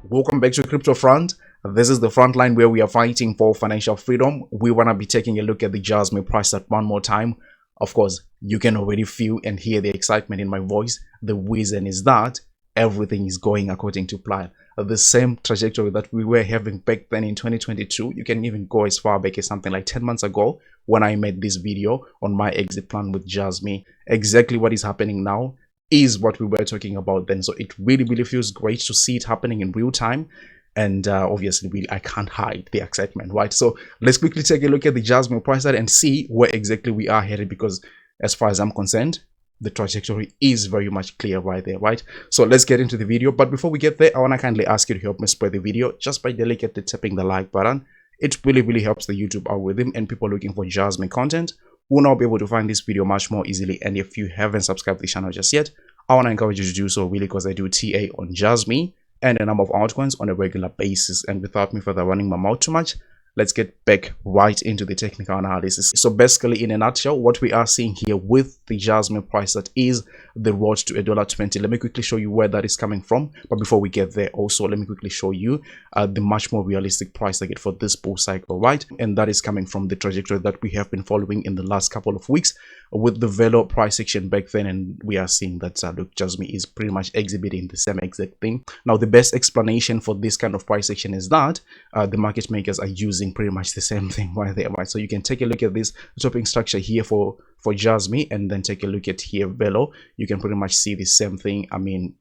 Welcome back to Crypto Front. This is the front line where we are fighting for financial freedom. We want to be taking a look at the JASMY price at one more time. Of course, you can already feel and hear the excitement in my voice. The reason is that everything is going according to plan. The same trajectory that we were having back then in 2022. You can even go as far back as something like 10 months ago when I made this video on my exit plan with JASMY. Exactly what is happening now is what we were talking about then. So it really feels great to see it happening in real time. And obviously, I can't hide the excitement, right? So let's quickly take a look at the JASMY price chart and see where exactly we are headed, because as far as I'm concerned, the trajectory is very much clear right there, right? So let's get into the video. But before we get there, I want to kindly ask you to help me spread the video just by delicately tapping the like button. It really helps the YouTube algorithm, and people looking for JASMY content will now be able to find this video much more easily. And if you haven't subscribed to the channel just yet, I want to encourage you to do so, really, because I do TA on JASMY and a number of altcoins on a regular basis. And without me further running my mouth too much, let's get back right into the technical analysis. So basically, in a nutshell, what we are seeing here with the JASMY price that is the road to $1.20. Let me quickly show you where that is coming from. But before we get there, also let me quickly show you the much more realistic price target for this bull cycle, right? And that is coming from the trajectory that we have been following in the last couple of weeks with the Velo price action back then. And we are seeing that look, JASMY is pretty much exhibiting the same exact thing. Now, the best explanation for this kind of price action is that the market makers are using pretty much the same thing right there, right? So you can take a look at this topping structure here for JASMY, and then take a look at here Velo. You can pretty much see the same thing. I mean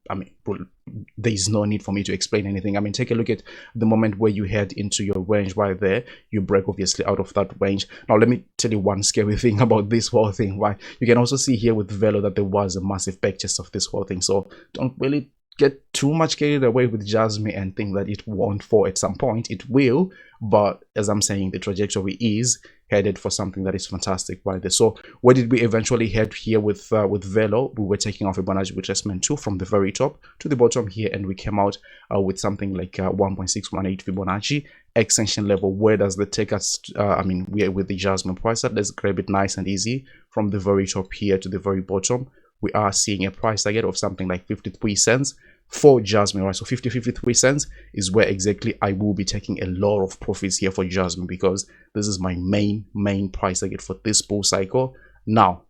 there is no need for me to explain anything. I mean, take a look at the moment where you head into your range right there. You break obviously out of that range. Now let me tell you one scary thing about this whole thing, right? You can also see here with Velo that there was a massive purchase of this whole thing. So don't really get too much carried away with JASMY and think that it won't fall at some point. It will, but as I'm saying, the trajectory is headed for something that is fantastic right there. So where did we eventually head here with Velo? We were taking off Fibonacci retracement 2 from the very top to the bottom here, and we came out with something like 1.618 Fibonacci extension level. Where does that take us? I mean, we are with the JASMY price. Let's grab it nice and easy from the very top here to the very bottom. We are seeing a price target of something like 53 cents for JASMY, right? So 53 cents is where exactly I will be taking a lot of profits here for JASMY, because this is my main price target for this bull cycle. Now,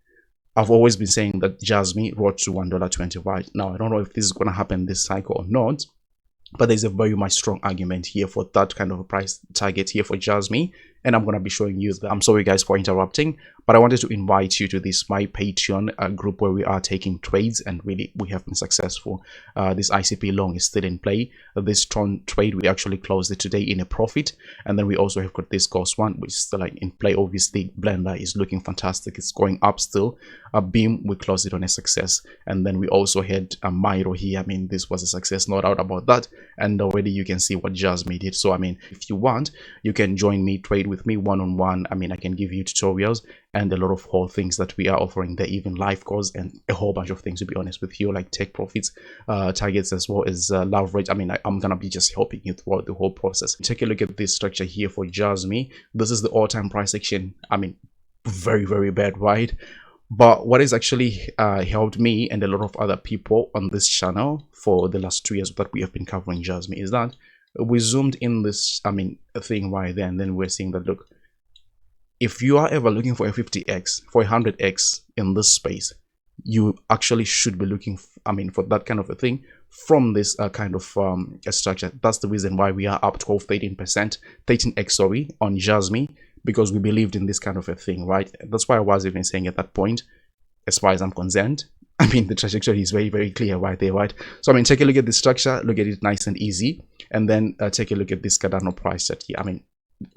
I've always been saying that JASMY road to $1.20, right? Now, I don't know if this is going to happen this cycle or not, but there's a very much strong argument here for that kind of a price target here for JASMY, and I'm going to be showing you that. I'm sorry guys for interrupting, but I wanted to invite you to this my Patreon group where we are taking trades, and really we have been successful. This ICP long is still in play. This Tron trade, we actually closed it today in a profit, and then we also have got this Ghost one, which is still like in play. Obviously Blender is looking fantastic, it's going up still. Beam, we closed it on a success, and then we also had a Miro here. I mean, this was a success, no doubt about that, and already you can see what JASMY did. So I mean, if you want, you can join me, trade with me one-on-one. I mean, I can give you tutorials and a lot of whole things that we are offering there, even live calls and a whole bunch of things, to be honest with you, like take profits, targets, as well as leverage. I mean, I'm gonna be just helping you throughout the whole process. Take a look at this structure here for JASMY. This is the all-time price action. I mean, very bad, right? But what has actually helped me and a lot of other people on this channel for the last 2 years that we have been covering JASMY is that we zoomed in this, I mean, thing right there, and then we're seeing that, look, if you are ever looking for a 50x, for a 100x in this space, you actually should be looking, I mean, for that kind of a thing from this kind of structure. That's the reason why we are up 12-13%, 13x, sorry, on JASMY, because we believed in this kind of a thing, right? That's why I was even saying at that point, as far as I'm concerned, I mean, the trajectory is very clear right there, right? So I mean, take a look at this structure, look at it nice and easy, and then take a look at this Cardano price chart here. I mean,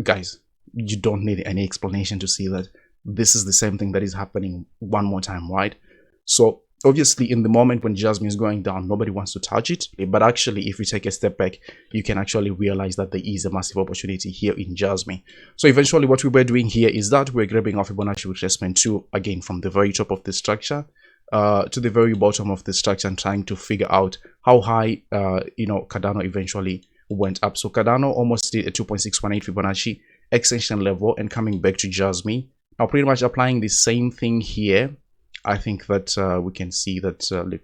guys, you don't need any explanation to see that this is the same thing that is happening one more time, right? So obviously, in the moment when JASMY is going down, nobody wants to touch it. But actually, if you take a step back, you can actually realize that there is a massive opportunity here in JASMY. So eventually, what we were doing here is that we're grabbing off Fibonacci retracement 2 again from the very top of the structure to the very bottom of the structure, and trying to figure out how high you know, Cardano eventually went up. So Cardano almost did a 2.618 Fibonacci extension level, and coming back to JASMY. Now, pretty much applying the same thing here, I think that we can see that look,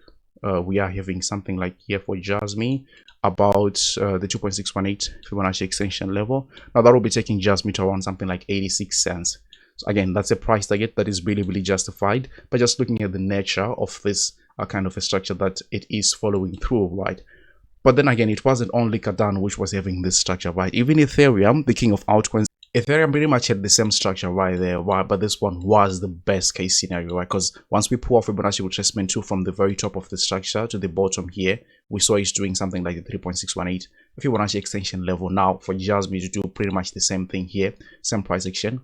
we are having something like here for JASMY about the 2.618 Fibonacci extension level. Now that will be taking JASMY to around something like 86 cents. So again, that's a price target that is really justified, but just looking at the nature of this kind of a structure that it is following through, right? But then again, it wasn't only Cardano which was having this structure, right? Even Ethereum, the king of altcoins, Ethereum pretty much had the same structure right there, right? But this one was the best case scenario, right? Because once we pull off Fibonacci retracement 2 from the very top of the structure to the bottom here, we saw it's doing something like the 3.618 Fibonacci extension level. Now for JASMY to do pretty much the same thing here, same price action,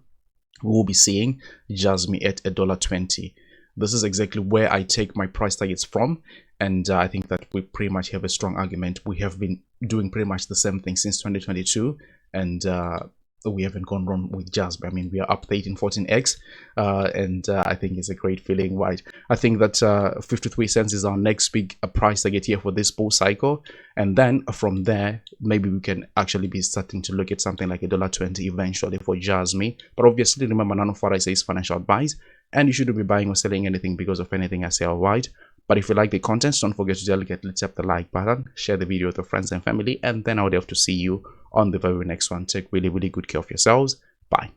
we will be seeing JASMY at $1.20. This is exactly where I take my price targets from, and I think that we pretty much have a strong argument. We have been doing pretty much the same thing since 2022, and we haven't gone wrong with JASMY. I mean, we are up 14x, and I think it's a great feeling, right? I think that 53 cents is our next big price target here for this bull cycle, and then from there, maybe we can actually be starting to look at something like $1.20 eventually for JASMY. But obviously, remember, none of what I say is financial advice, and you shouldn't be buying or selling anything because of anything I say, alright? But if you like the content, don't forget to delicately tap the like button, share the video with your friends and family, and then I would have to see you on the very next one. Take really good care of yourselves. Bye.